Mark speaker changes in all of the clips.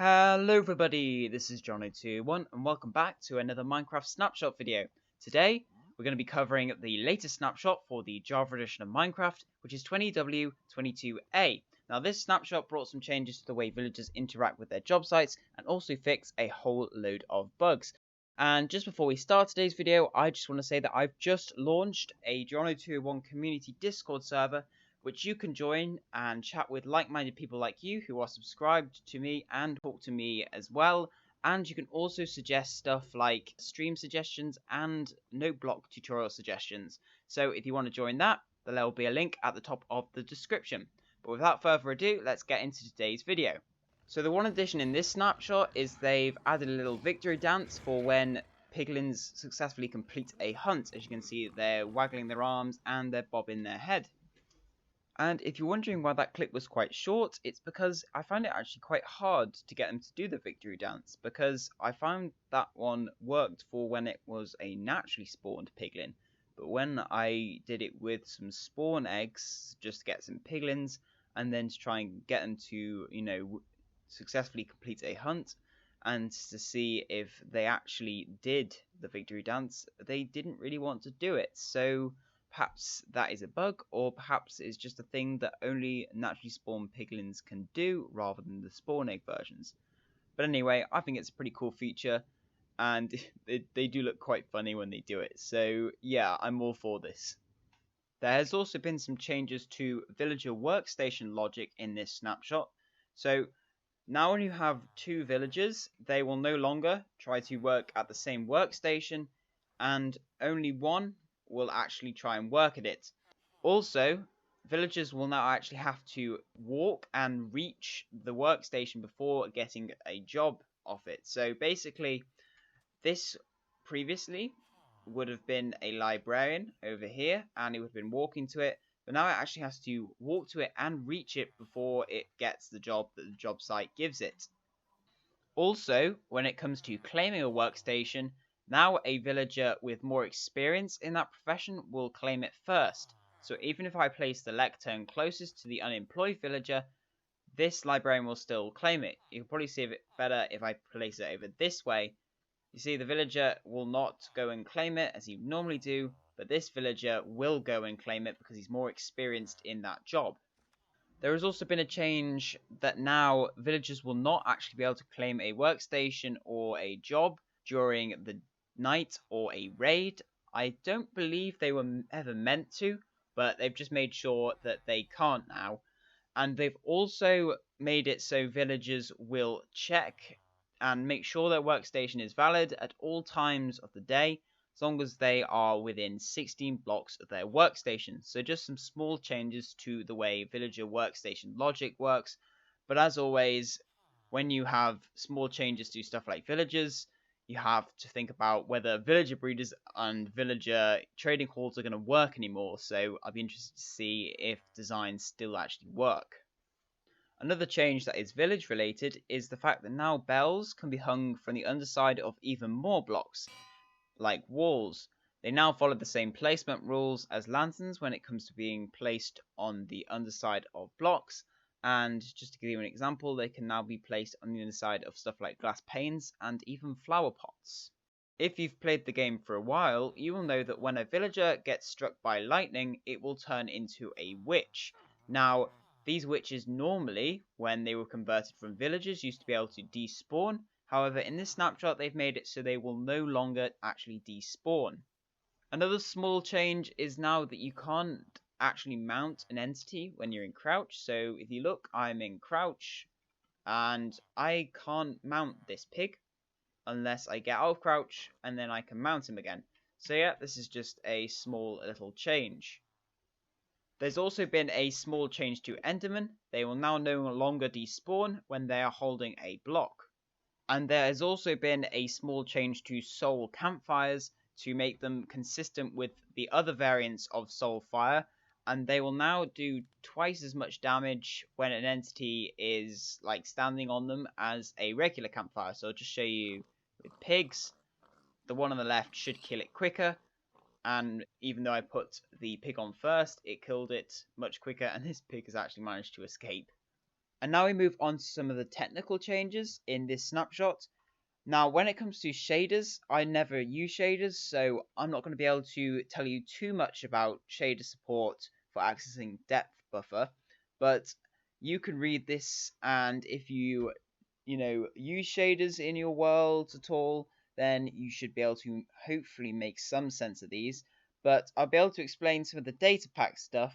Speaker 1: Hello everybody, this is Jono21 and welcome back to another Minecraft Snapshot video. Today, we're going to be covering the latest snapshot for the Java edition of Minecraft, which is 20w22a. Now this snapshot brought some changes to the way villagers interact with their job sites and also fixed a whole load of bugs. And just before we start today's video, I just want to say that I've just launched a Jono21 community Discord server which you can join and chat with like-minded people like you who are subscribed to me and talk to me as well. And you can also suggest stuff like stream suggestions and note block tutorial suggestions. So if you want to join that, then there will be a link at the top of the description. But without further ado, let's get into today's video. So the one addition in this snapshot is they've added a little victory dance for when piglins successfully complete a hunt. As you can see, they're waggling their arms and they're bobbing their head. And if you're wondering why that clip was quite short, it's because I found it actually quite hard to get them to do the victory dance, because I found that one worked for when it was a naturally spawned piglin, but when I did it with some spawn eggs, just to get some piglins, and then to try and get them to, successfully complete a hunt, and to see if they actually did the victory dance, they didn't really want to do it, so perhaps that is a bug, or perhaps it's just a thing that only naturally spawned piglins can do, rather than the spawn egg versions. But anyway, I think it's a pretty cool feature, and they do look quite funny when they do it, so yeah, I'm all for this. There has also been some changes to villager workstation logic in this snapshot, so now when you have two villagers, they will no longer try to work at the same workstation, and only one will actually try and work at it. Also, villagers will now actually have to walk and reach the workstation before getting a job off it. So basically, this previously would have been a librarian over here, and he would have been walking to it, but now it actually has to walk to it and reach it before it gets the job that the job site gives it. Also, when it comes to claiming a workstation, now a villager with more experience in that profession will claim it first. So even if I place the lectern closest to the unemployed villager, this librarian will still claim it. You can probably see it better if I place it over this way. You see, the villager will not go and claim it as he normally do, but this villager will go and claim it because he's more experienced in that job. There has also been a change that now villagers will not actually be able to claim a workstation or a job during the night or a raid. I don't believe they were ever meant to, but they've just made sure that they can't now. And they've also made it so villagers will check and make sure their workstation is valid at all times of the day, as long as they are within 16 blocks of their workstation. So just some small changes to the way villager workstation logic works. But as always, when you have small changes to stuff like villagers, you have to think about whether villager breeders and villager trading halls are going to work anymore. So I'd be interested to see if designs still actually work. Another change that is village related is the fact that now bells can be hung from the underside of even more blocks, like walls. They now follow the same placement rules as lanterns when it comes to being placed on the underside of blocks, and just to give you an example, they can now be placed on the underside of stuff like glass panes and even flower pots. If you've played the game for a while, you will know that when a villager gets struck by lightning, it will turn into a witch. Now, these witches normally, when they were converted from villagers, used to be able to despawn. However, in this snapshot, they've made it so they will no longer actually despawn. Another small change is now that you can't actually mount an entity when you're in crouch. So if you look, I'm in crouch, and I can't mount this pig unless I get out of crouch, and then I can mount him again. So yeah, this is just a small little change. There's also been a small change to Endermen. They will now no longer despawn when they are holding a block. And there has also been a small change to soul campfires to make them consistent with the other variants of soul fire, and they will now do twice as much damage when an entity is like standing on them as a regular campfire. So I'll just show you with pigs. The one on the left should kill it quicker, and even though I put the pig on first, it killed it much quicker, and this pig has actually managed to escape. And now we move on to some of the technical changes in this snapshot. Now, when it comes to shaders, I never use shaders, so I'm not going to be able to tell you too much about shader support for accessing depth buffer, but you can read this, and if you use shaders in your world at all, then you should be able to hopefully make some sense of these. But I'll be able to explain some of the data pack stuff.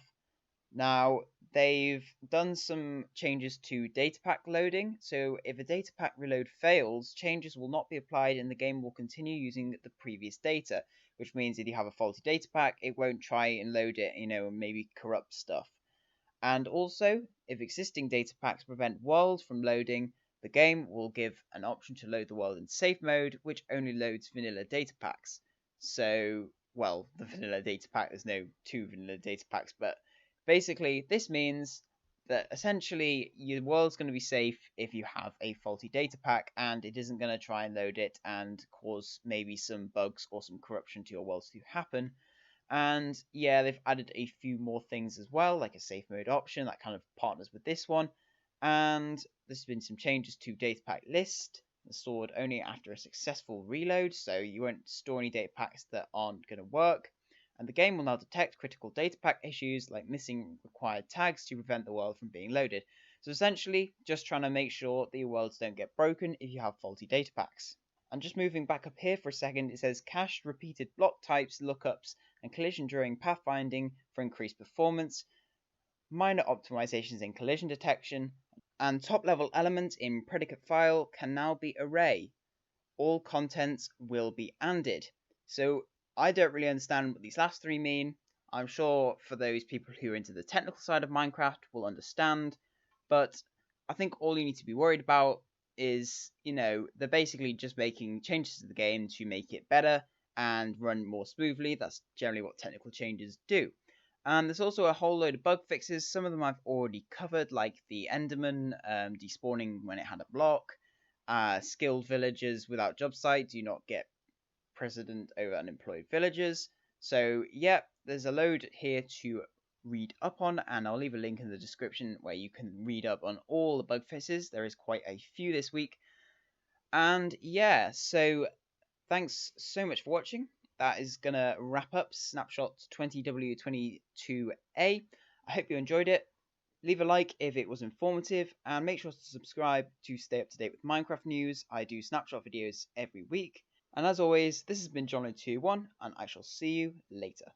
Speaker 1: Now, they've done some changes to data pack loading, so if a data pack reload fails, changes will not be applied and the game will continue using the previous data, which means if you have a faulty data pack, it won't try and load it, and maybe corrupt stuff. And also, if existing data packs prevent worlds from loading, the game will give an option to load the world in safe mode, which only loads vanilla data packs. So, well, the vanilla data pack, there's no two vanilla data packs, but basically, this means that essentially your world's going to be safe if you have a faulty data pack, and it isn't going to try and load it and cause maybe some bugs or some corruption to your world to happen. And yeah, they've added a few more things as well, like a safe mode option that kind of partners with this one. And there's been some changes to data pack list, stored only after a successful reload, so you won't store any data packs that aren't going to work. And the game will now detect critical data pack issues like missing required tags to prevent the world from being loaded. So essentially, just trying to make sure that your worlds don't get broken if you have faulty data packs. And just moving back up here for a second, it says cached repeated block types, lookups, and collision during pathfinding for increased performance, minor optimizations in collision detection, and top level elements in predicate file can now be array. All contents will be ANDed. So I don't really understand what these last three mean. I'm sure for those people who are into the technical side of Minecraft will understand, but I think all you need to be worried about is, they're basically just making changes to the game to make it better and run more smoothly. That's generally what technical changes do. And there's also a whole load of bug fixes. Some of them I've already covered, like the Enderman despawning when it had a block. Skilled villagers without job site do not get precedent over unemployed villagers. So yeah, there's a load here to read up on, and I'll leave a link in the description where you can read up on all the bug fixes. There is quite a few this week. And yeah, so thanks so much for watching. That is going to wrap up Snapshot 20w22a. I hope you enjoyed it. Leave a like if it was informative, and make sure to subscribe to stay up to date with Minecraft news. I do Snapshot videos every week. And as always, this has been Johnny21, and I shall see you later.